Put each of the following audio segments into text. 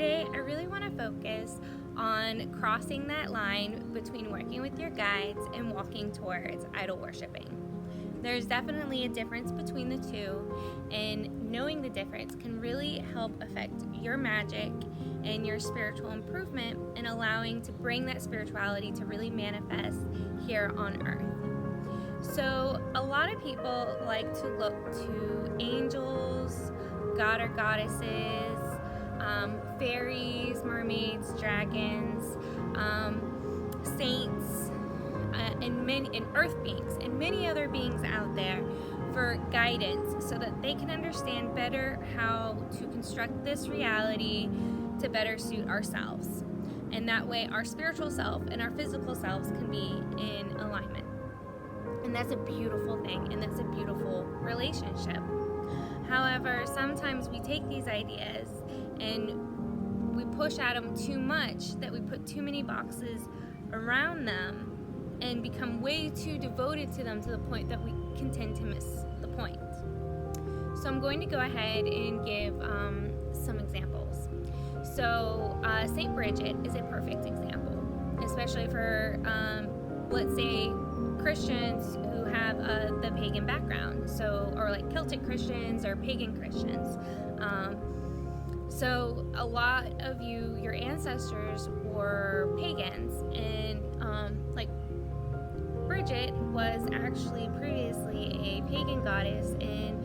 today I really want to focus on crossing that line between working with your guides and walking towards idol worshiping. There's definitely a difference between the two, and knowing the difference can really help affect your magic and your spiritual improvement and allowing to bring that spirituality to really manifest here on earth. So a lot of people like to look to angels, god or goddesses, fairies, mermaids, dragons, saints, and earth beings and many other beings out there for guidance so that they can understand better how to construct this reality to better suit ourselves. And that way our spiritual self and our physical selves can be in alignment. And that's a beautiful thing, and that's a beautiful relationship. However, sometimes we take these ideas and we push at them too much, that we put too many boxes around them and become way too devoted to them to the point that we can tend to miss the point. So I'm going to go ahead and give some examples. So St. Bridget is a perfect example, especially for, let's say, Christians who have the pagan background, or like Celtic Christians or pagan Christians. So a lot of your ancestors were pagans, and like Bridget was actually previously a pagan goddess, and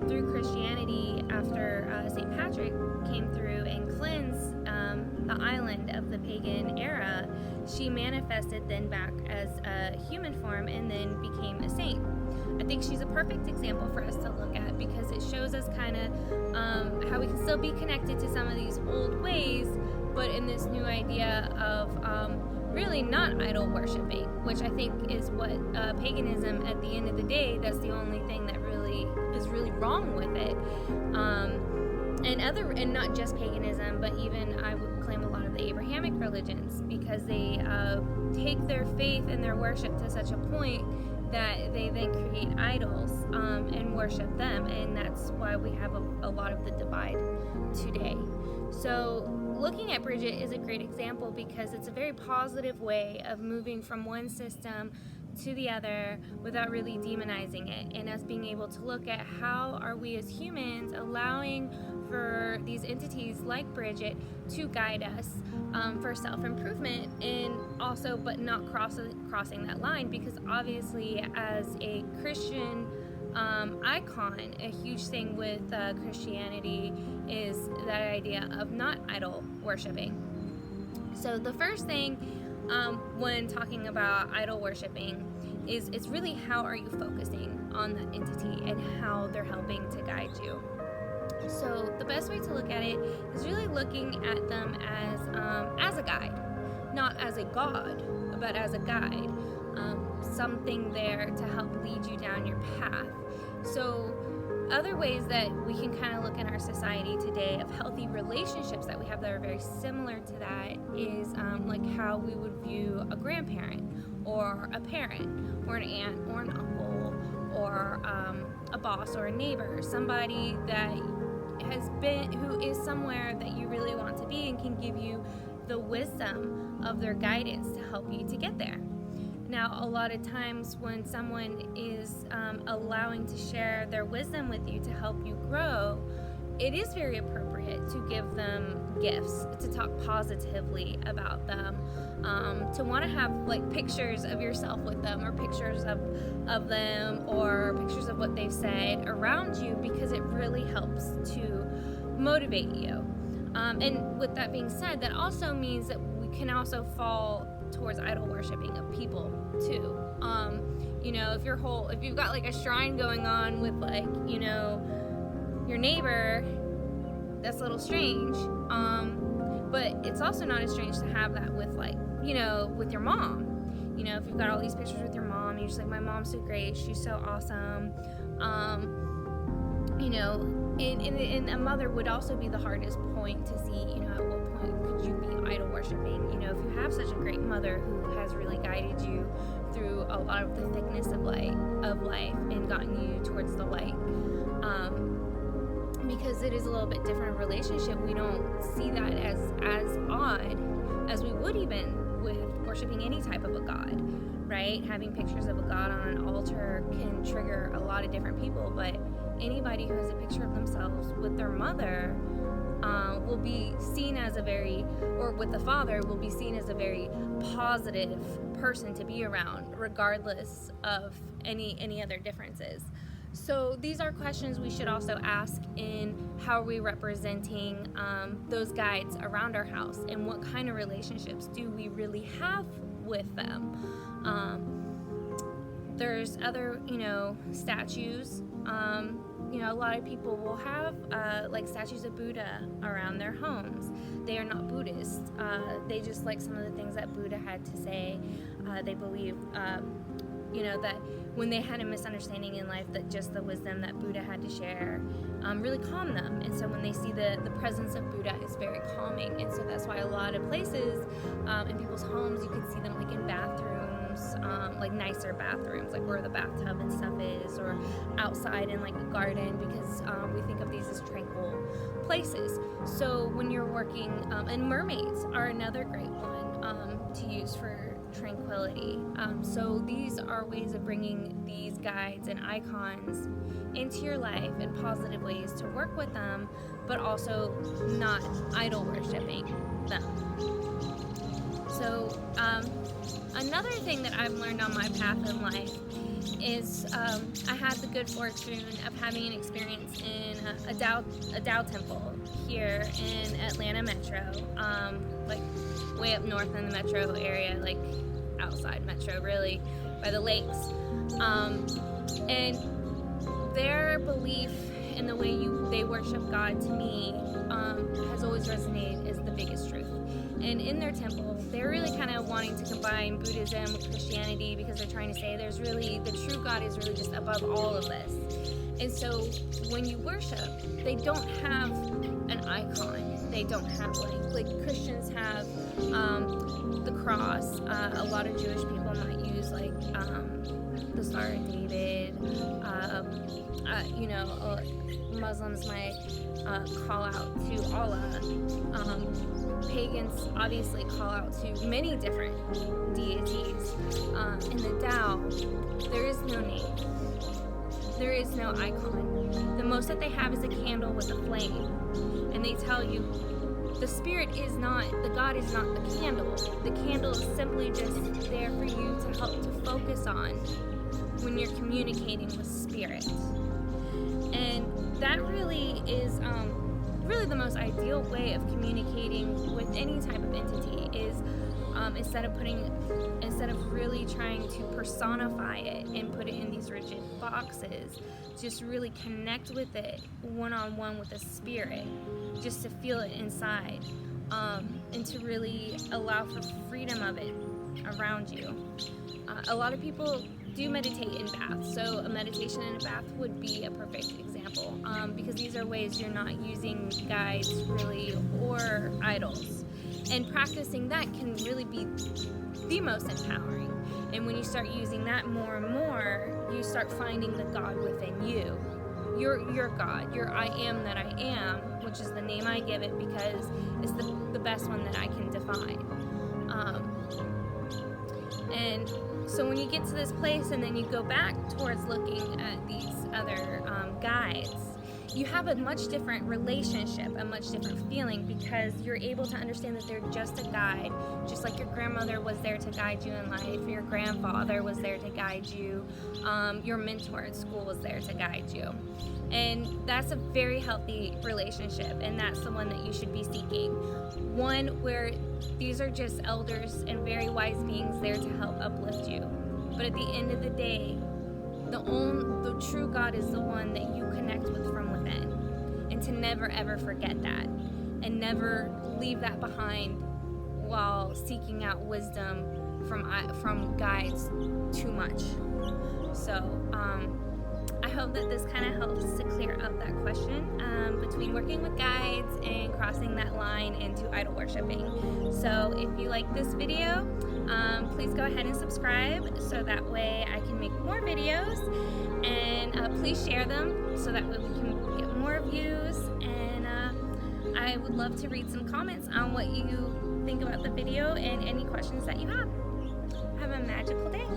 through Christianity, after St. Patrick came through and cleansed the island of the pagan era, she manifested then back as a human form and then became a saint. I think she's a perfect example for us to look at because it shows us kind of how we can still be connected to some of these old ways, but in this new idea of really not idol worshiping, which I think is what paganism, at the end of the day, that's the only thing that really is really wrong with it. And not just paganism, but even I would claim a lot of the Abrahamic religions, because they take their faith and their worship to such a point that they then create idols and worship them, and that's why we have a lot of the divide today. So looking at Bridget is a great example because it's a very positive way of moving from one system to the other without really demonizing it, and us being able to look at how are we as humans allowing for these entities like Bridget to guide us for self-improvement, and also but not crossing that line, because obviously as a Christian icon, a huge thing with Christianity is that idea of not idol worshiping. So the first thing when talking about idol worshiping is it's really how are you focusing on that entity and how they're helping to guide you. So the best way to look at it is really looking at them as a guide, not as a god, but as a guide, something there to help lead you down your path. So other ways that we can kind of look in our society today of healthy relationships that we have that are very similar to that is like how we would view a grandparent or a parent or an aunt or an uncle or a boss or a neighbor, somebody that who is somewhere that you really want to be and can give you the wisdom of their guidance to help you to get there. Now, a lot of times when someone is allowing to share their wisdom with you to help you grow, it is very appropriate to give them gifts, to talk positively about them, to want to have like pictures of yourself with them, or pictures of them, or pictures of what they've said around you, because it really helps to motivate you. And with that being said, that also means that we can also fall towards idol worshiping of people too. If you've got like a shrine going on with like, your neighbor, that's a little strange. But it's also not as strange to have that with like, with your mom. If you've got all these pictures with your mom, you're just like, my mom's so great, she's so awesome. And a mother would also be the hardest point to see, at what point could you be idol worshiping? If you have such a great mother who has really guided you through a lot of the thickness of life and gotten you towards the light. because it is a little bit different relationship. We don't see that as odd as we would even with worshiping any type of a god, right? Having pictures of a god on an altar can trigger a lot of different people, but anybody who has a picture of themselves with their mother will be seen as or with the father, will be seen as a very positive person to be around, regardless of any other differences. So these are questions we should also ask in how are we representing those guides around our house, and what kind of relationships do we really have with them. There's other, statues. A lot of people will have like statues of Buddha around their homes. They are not Buddhist. They just like some of the things that Buddha had to say. They believe, that when they had a misunderstanding in life, that just the wisdom that Buddha had to share really calmed them. And so when they see the presence of Buddha, is very calming. And so that's why a lot of places in people's homes, you can see them like in bathrooms, like nicer bathrooms, like where the bathtub and stuff is, or outside in like a garden, because we think of these as tranquil places. So when you're working, and mermaids are another great one to use for tranquility. So these are ways of bringing these guides and icons into your life in positive ways to work with them, but also not idol worshiping them. So another thing that I've learned on my path in life is I had the good fortune of having an experience in a Tao temple here in Atlanta Metro, like way up north in the metro area, like outside metro really, by the lakes. And their belief in the way they worship God, to me, has always resonated as the biggest truth. And in their temple, they're really kind of wanting to combine Buddhism with Christianity, because they're trying to say the true God is really just above all of this. And so when you worship, they don't have an icon. They don't have like Christians have the cross. A lot of Jewish people might use like the Star of David. Muslims might call out to Allah. Pagans obviously call out to many different deities. In the Tao, there is no name. There is no icon. The most that they have is a candle with a flame. And they tell you the God is not the candle. The candle is simply just there for you to help to focus on when you're communicating with spirit. And that really is really the most ideal way of communicating with any type of entity, is instead of really trying to personify it and put it in these rigid boxes, just really connect with it one-on-one with the spirit, just to feel it inside, and to really allow for freedom of it around you. A lot of people do meditate in baths, so a meditation in a bath would be a perfect example, because these are ways you're not using guides really or idols, and practicing that can really be the most empowering. And when you start using that more and more, you start finding the God within you. Your God, your I am that I am, which is the name I give it because it's the best one that I can define. And so when you get to this place and then you go back towards looking at these other guides, you have a much different relationship, a much different feeling, because you're able to understand that they're just a guide, just like your grandmother was there to guide you in life, your grandfather was there to guide you, your mentor at school was there to guide you. And that's a very healthy relationship, and that's the one that you should be seeking. One where these are just elders and very wise beings there to help uplift you. But at the end of the day, the true God is the one that you connect with from within. And to never ever forget that, and never leave that behind while seeking out wisdom from guides too much. So I hope that this kind of helps to clear up that question between working with guides and crossing that line into idol worshiping. So if you like this video, please please go ahead and subscribe so that way I can make more videos, and please share them so that way we can get more views, and I would love to read some comments on what you think about the video and any questions that you have. Have a magical day.